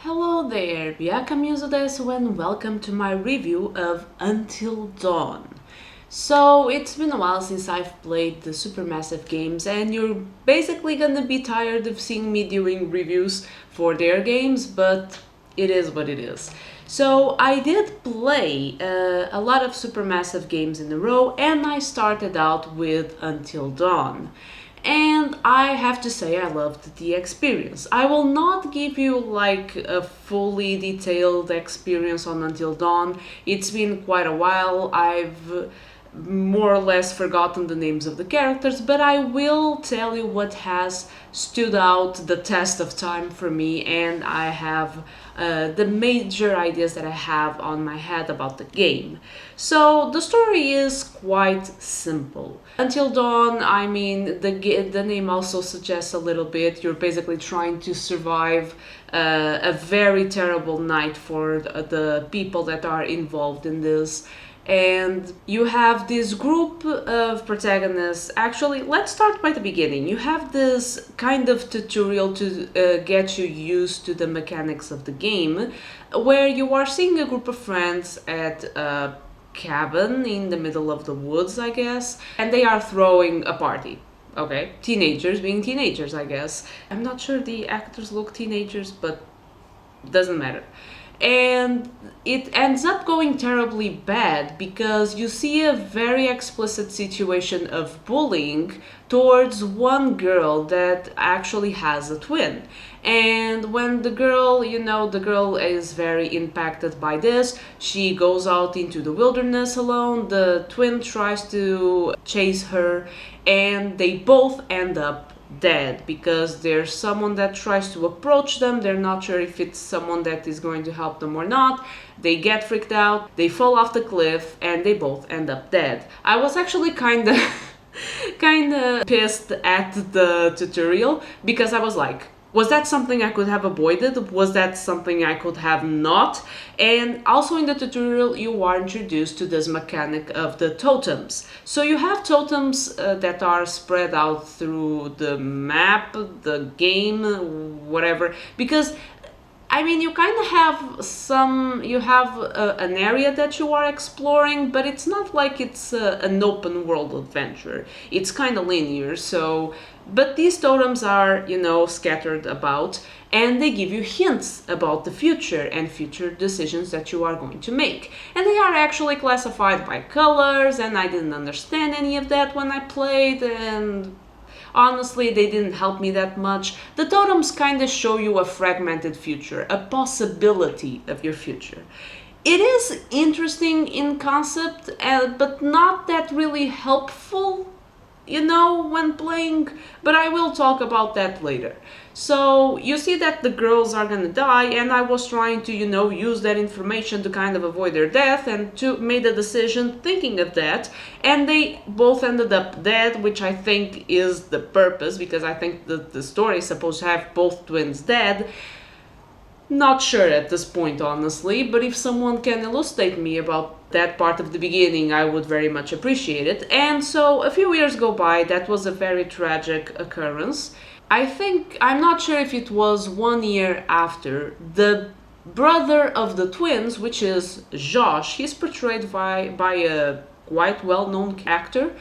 Hello there, Bianca Muso desu and welcome to my review of Until Dawn. So, it's been a while since I've played the Supermassive games, and you're basically gonna be tired of seeing me doing reviews for their games, but it is what it is. So, I did play a lot of Supermassive games in a row, and I started out with Until Dawn. And I have to say, I loved the experience. I will not give you like a fully detailed experience on Until Dawn. It's been quite a while. I've more or less forgotten the names of the characters, but I will tell you what has stood out the test of time for me, and I have the major ideas that I have on my head about the game. So the story is quite simple. Until Dawn, I mean, the name also suggests a little bit. You're basically trying to survive a very terrible night for the people that are involved in this. And you have this group of protagonists. Actually, let's start by the beginning. You have this kind of tutorial to get you used to the mechanics of the game, where you are seeing a group of friends at a cabin in the middle of the woods, I guess, and they are throwing a party. Okay, teenagers being teenagers, I guess. I'm not sure the actors look teenagers, but doesn't matter. And it ends up going terribly bad because you see a very explicit situation of bullying towards one girl that actually has a twin. And when the girl is very impacted by this, she goes out into the wilderness alone. The twin tries to chase her, and they both end up dead because there's someone that tries to approach them. They're not sure if it's someone that is going to help them or not. They get freaked out, they fall off the cliff, and they both end up dead. I was actually kind of pissed at the tutorial because I was like, was that something I could have avoided? Was that something I could have not? And also in the tutorial, you are introduced to this mechanic of the totems. So you have totems that are spread out through the map, the game, whatever. Because I mean, you kind of have an area that you are exploring, but it's not like it's an open world adventure. It's kind of linear, so. But these totems are, scattered about, and they give you hints about the future and future decisions that you are going to make. And they are actually classified by colors, and I didn't understand any of that when I played, and honestly, they didn't help me that much. The totems kind of show you a fragmented future, a possibility of your future. It is interesting in concept, but not that really helpful, when playing, but I will talk about that later. So you see that the girls are gonna die, and I was trying to, use that information to kind of avoid their death and to made a decision thinking of that, and they both ended up dead, which I think is the purpose, because I think that the story is supposed to have both twins dead. Not sure at this point, honestly, but if someone can elucidate me about that part of the beginning, I would very much appreciate it. And so a few years go by, that was a very tragic occurrence. I'm not sure if it was 1 year after, the brother of the twins, which is Josh, he's portrayed by a quite well-known actor,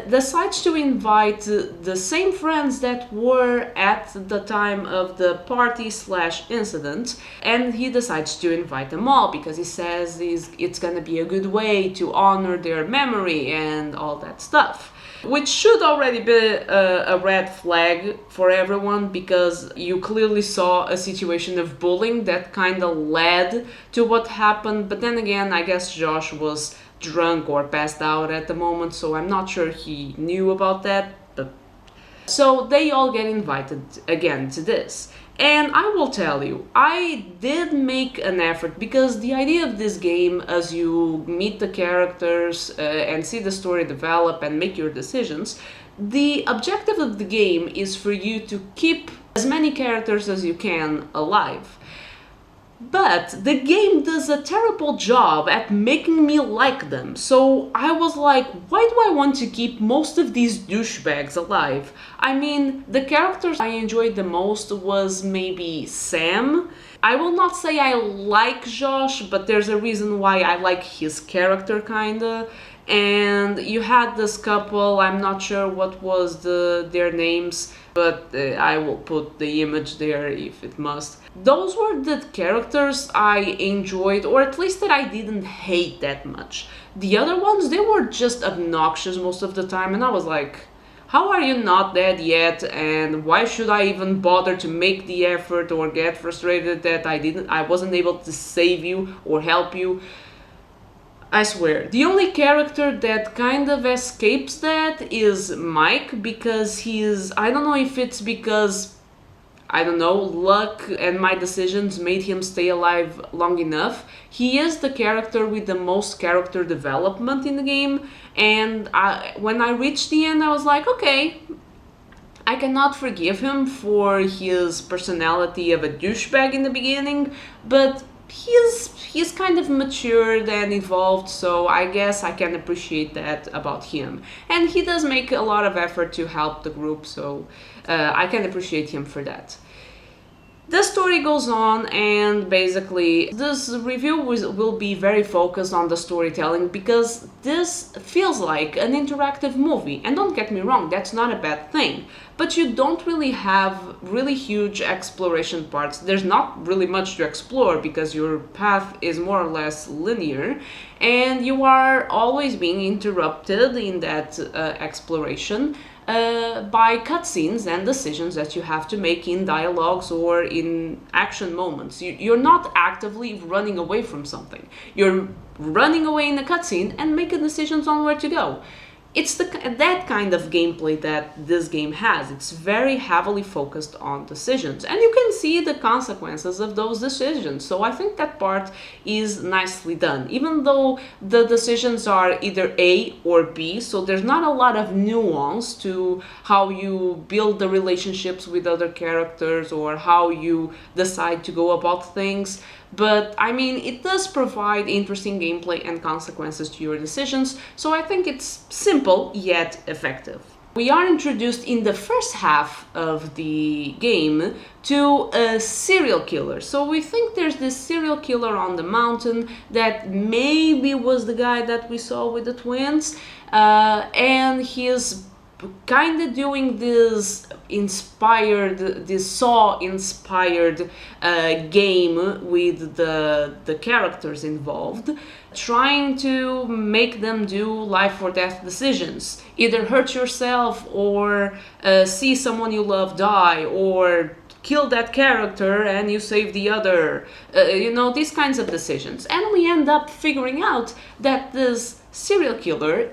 decides to invite the same friends that were at the time of the party/incident, and he decides to invite them all because he says it's gonna be a good way to honor their memory and all that stuff. Which should already be a red flag for everyone, because you clearly saw a situation of bullying that kind of led to what happened. But then again, I guess Josh was drunk or passed out at the moment, so I'm not sure he knew about that. But so they all get invited again to this. And I will tell you, I did make an effort, because the idea of this game, as you meet the characters and see the story develop and make your decisions, the objective of the game is for you to keep as many characters as you can alive. But the game does a terrible job at making me like them, so I was like, why do I want to keep most of these douchebags alive? I mean, the characters I enjoyed the most was maybe Sam, I will not say I like Josh, but there's a reason why I like his character, kinda. And you had this couple, I'm not sure what was their names, but I will put the image there if it must. Those were the characters I enjoyed, or at least that I didn't hate that much. The other ones, they were just obnoxious most of the time, and I was like, how are you not dead yet, and why should I even bother to make the effort or get frustrated that I wasn't able to save you or help you? I swear. The only character that kind of escapes that is Mike, because I don't know if it's because, I don't know, luck and my decisions made him stay alive long enough. He is the character with the most character development in the game, and when I reached the end, I was like, okay, I cannot forgive him for his personality of a douchebag in the beginning, but he's kind of matured and evolved, so I guess I can appreciate that about him. And he does make a lot of effort to help the group, so I can appreciate him for that. The story goes on, and basically this review will be very focused on the storytelling, because this feels like an interactive movie. And don't get me wrong, that's not a bad thing, but you don't really have really huge exploration parts. There's not really much to explore because your path is more or less linear, and you are always being interrupted in that exploration by cutscenes and decisions that you have to make in dialogues or in action moments. You're not actively running away from something. You're running away in a cutscene and making decisions on where to go. It's that kind of gameplay that this game has. It's very heavily focused on decisions, and you can see the consequences of those decisions. So I think that part is nicely done, even though the decisions are either A or B, so there's not a lot of nuance to how you build the relationships with other characters or how you decide to go about things. But I mean, it does provide interesting gameplay and consequences to your decisions, so I think it's simple yet effective. We are introduced in the first half of the game to a serial killer. So we think there's this serial killer on the mountain that maybe was the guy that we saw with the twins, and he's kind of doing this Saw-inspired game with the characters involved, trying to make them do life or death decisions. Either hurt yourself, or see someone you love die, or kill that character and you save the other. These kinds of decisions. And we end up figuring out that this serial killer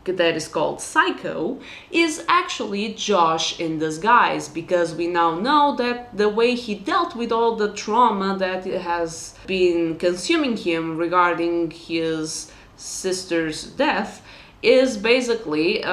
that is called Psycho is actually Josh in disguise, because we now know that the way he dealt with all the trauma that has been consuming him regarding his sister's death is basically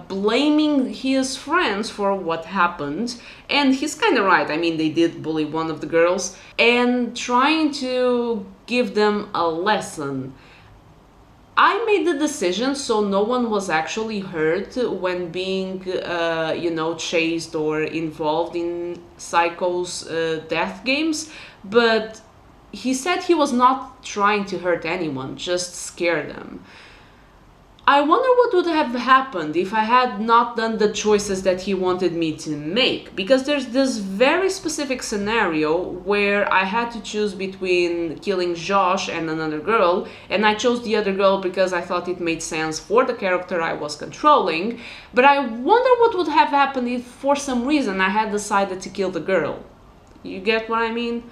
blaming his friends for what happened. And he's kind of right. I mean, they did bully one of the girls, and trying to give them a lesson. I made the decision so no one was actually hurt when being, chased or involved in Psycho's death games, but he said he was not trying to hurt anyone, just scare them. I wonder what would have happened if I had not done the choices that he wanted me to make, because there's this very specific scenario where I had to choose between killing Josh and another girl, and I chose the other girl because I thought it made sense for the character I was controlling, but I wonder what would have happened if for some reason I had decided to kill the girl. You get what I mean?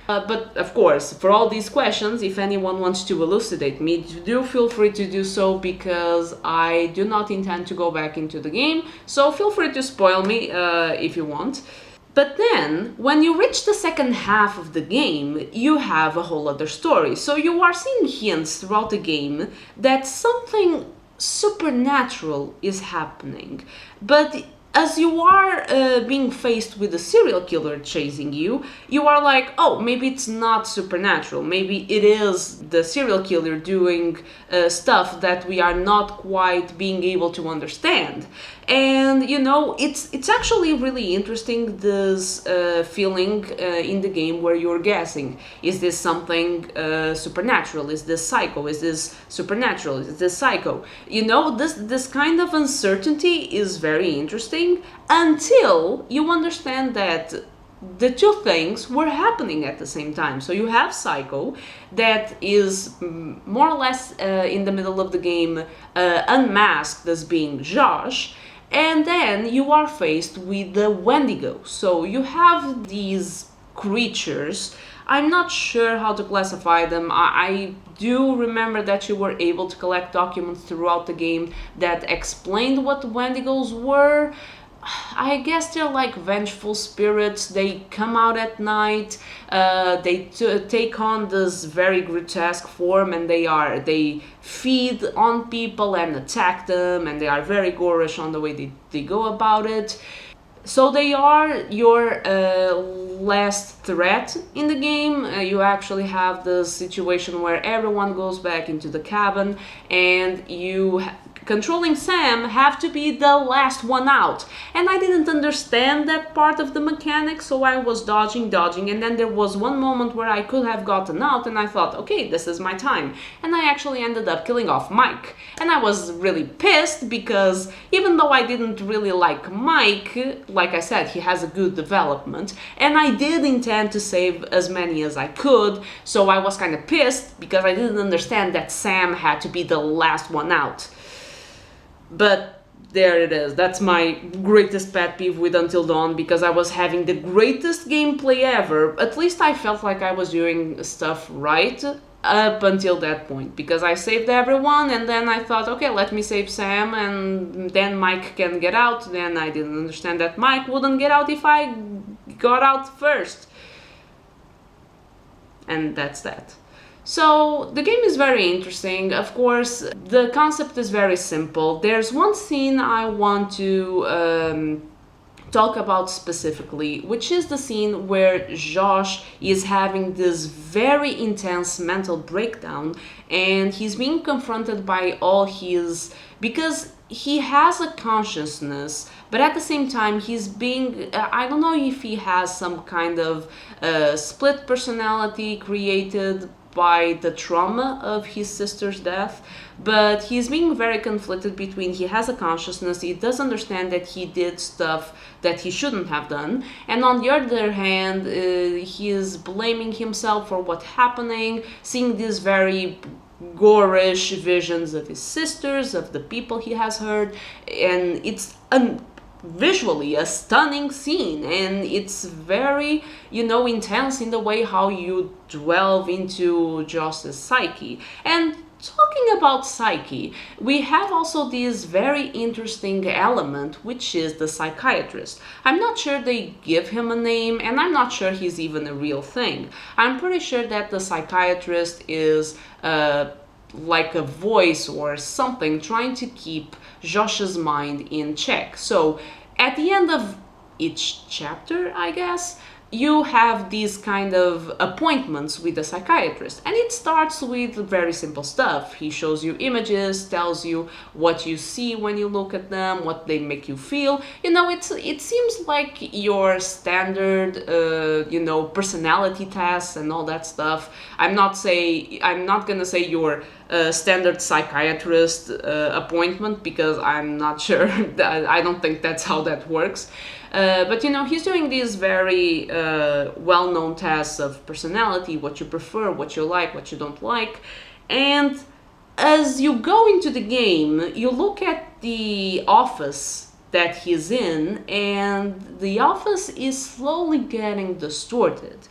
But of course, for all these questions, if anyone wants to elucidate me, do feel free to do so, because I do not intend to go back into the game, so feel free to spoil me if you want. But then, when you reach the second half of the game, you have a whole other story. So you are seeing hints throughout the game that something supernatural is happening. But as you are being faced with a serial killer chasing you, you are like, oh, maybe it's not supernatural. Maybe it is the serial killer doing stuff that we are not quite being able to understand. And it's actually really interesting, this feeling in the game where you're guessing, is this something supernatural, is this psycho, is this supernatural, is this psycho. This kind of uncertainty is very interesting until you understand that the two things were happening at the same time. So you have Psycho, that is more or less in the middle of the game unmasked as being Josh, and then you are faced with the Wendigo. So you have these creatures. I'm not sure how to classify them. I do remember that you were able to collect documents throughout the game that explained what Wendigos were. I guess they're like vengeful spirits. They come out at night. They take on this very grotesque form, and they feed on people and attack them, and they are very gorish on the way they go about it. So they are your last threat in the game. You actually have the situation where everyone goes back into the cabin, and you controlling Sam have to be the last one out. And I didn't understand that part of the mechanic, so I was dodging, and then there was one moment where I could have gotten out, and I thought, okay, this is my time. And I actually ended up killing off Mike. And I was really pissed because even though I didn't really like Mike, like I said, he has a good development, and I did intend to save as many as I could, so I was kind of pissed because I didn't understand that Sam had to be the last one out. But there it is. That's my greatest pet peeve with Until Dawn, because I was having the greatest gameplay ever. At least I felt like I was doing stuff right up until that point, because I saved everyone, and then I thought, okay, let me save Sam, and then Mike can get out. Then I didn't understand that Mike wouldn't get out if I got out first. And that's that. So the game is very interesting. Of course, the concept is very simple. There's one scene I want to talk about specifically, which is the scene where Josh is having this very intense mental breakdown, and he's being confronted by all his... because he has a consciousness, but at the same time he's being... I don't know if he has some kind of split personality created by the trauma of his sister's death, but he's being very conflicted between he has a consciousness, he does understand that he did stuff that he shouldn't have done, and on the other hand, he is blaming himself for what's happening, seeing these very gorish visions of his sisters, of the people he has hurt, and it's visually a stunning scene, and it's very, intense in the way how you delve into Josh's psyche. And talking about psyche, we have also this very interesting element, which is the psychiatrist. I'm not sure they give him a name, and I'm not sure he's even a real thing. I'm pretty sure that the psychiatrist is like a voice or something trying to keep Josh's mind in check. So at the end of each chapter, I guess, you have these kind of appointments with the psychiatrist, and it starts with very simple stuff. He shows you images, tells you what you see when you look at them, what they make you feel. It seems like your standard personality tests and all that stuff. I'm not gonna say your standard psychiatrist appointment, because I'm not sure. I don't think that's how that works. But he's doing these very well-known tests of personality, what you prefer, what you like, what you don't like. And as you go into the game, you look at the office that he's in, and the office is slowly getting distorted.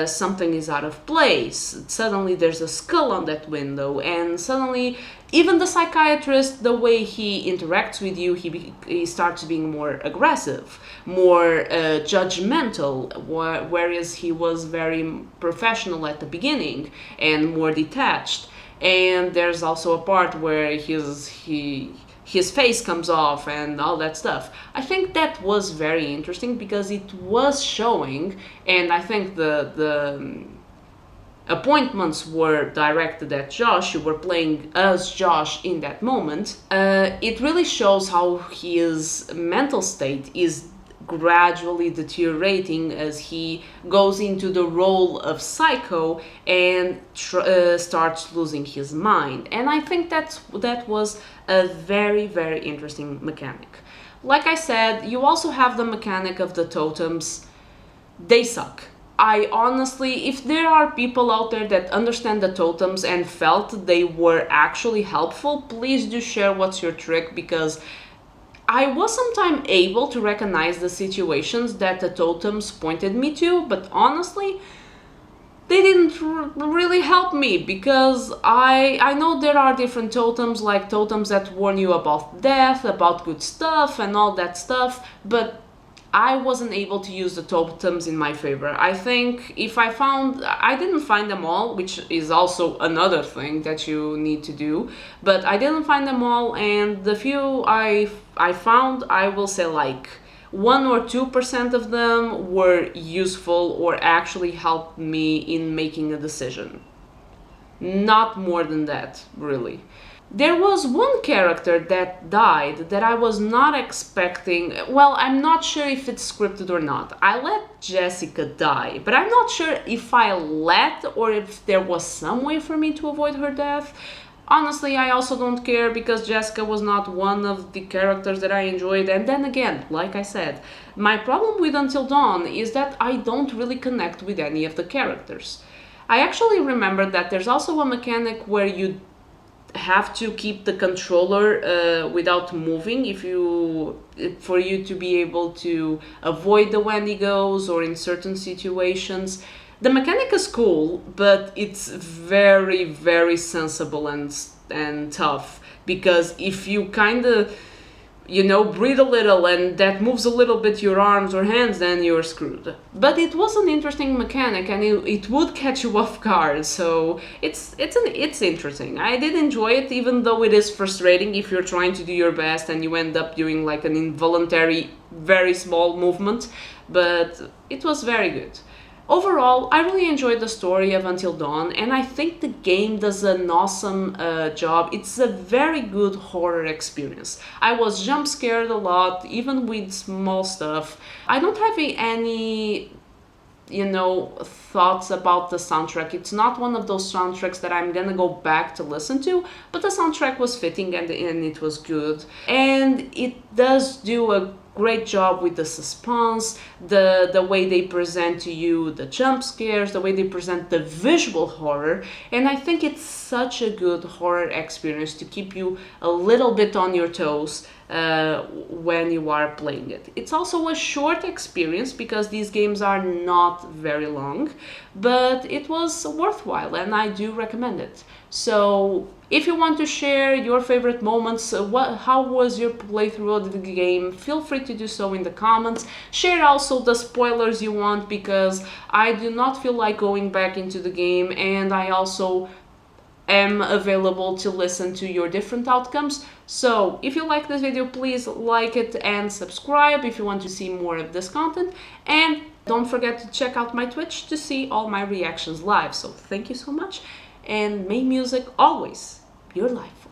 Something is out of place. Suddenly there's a skull on that window, and suddenly even the psychiatrist, the way he interacts with you, he starts being more aggressive, more judgmental, whereas he was very professional at the beginning and more detached. And there's also a part where his face comes off and all that stuff. I think that was very interesting because it was showing, and I think the appointments were directed at Josh, you were playing as Josh in that moment, it really shows how his mental state is gradually deteriorating as he goes into the role of Psycho and starts losing his mind. And I think that was a very, very interesting mechanic. Like I said, you also have the mechanic of the totems. They suck. I honestly, if there are people out there that understand the totems and felt they were actually helpful, please do share what's your trick, because I was sometimes able to recognize the situations that the totems pointed me to, but honestly, they didn't really help me, because I know there are different totems, like totems that warn you about death, about good stuff, and all that stuff, but I wasn't able to use the totems in my favor. I think if I didn't find them all, which is also another thing that you need to do, but I didn't find them all, and the few I found, I will say like 1 or 2% of them were useful or actually helped me in making a decision. Not more than that, really. There was one character that died that I was not expecting. Well, I'm not sure if it's scripted or not. I let Jessica die, but I'm not sure if I let or if there was some way for me to avoid her death. Honestly, I also don't care, because Jessica was not one of the characters that I enjoyed. And then again, like I said, my problem with Until Dawn is that I don't really connect with any of the characters. I actually remember that there's also a mechanic where you have to keep the controller without moving for you to be able to avoid the Wendigos or in certain situations. The mechanic is cool, but it's very, very sensible and tough, because if you kind of breathe a little and that moves a little bit your arms or hands, then you're screwed. But it was an interesting mechanic, and it would catch you off guard, so it's interesting. I did enjoy it, even though it is frustrating if you're trying to do your best and you end up doing like an involuntary, very small movement, but it was very good. Overall, I really enjoyed the story of Until Dawn, and I think the game does an awesome job. It's a very good horror experience. I was jump scared a lot, even with small stuff. I don't have any thoughts about the soundtrack. It's not one of those soundtracks that I'm gonna go back to listen to, but the soundtrack was fitting, and it was good. And it does do a great job with the suspense, the way they present to you the jump scares, the way they present the visual horror, and I think it's such a good horror experience to keep you a little bit on your toes when you are playing it. It's also a short experience, because these games are not very long, but it was worthwhile, and I do recommend it. So if you want to share your favorite moments, how was your playthrough of the game, feel free to do so in the comments. Share also the spoilers you want, because I do not feel like going back into the game, and I also am available to listen to your different outcomes. So if you like this video, please like it and subscribe if you want to see more of this content, and don't forget to check out my Twitch to see all my reactions live. So thank you so much, and may music always be your life.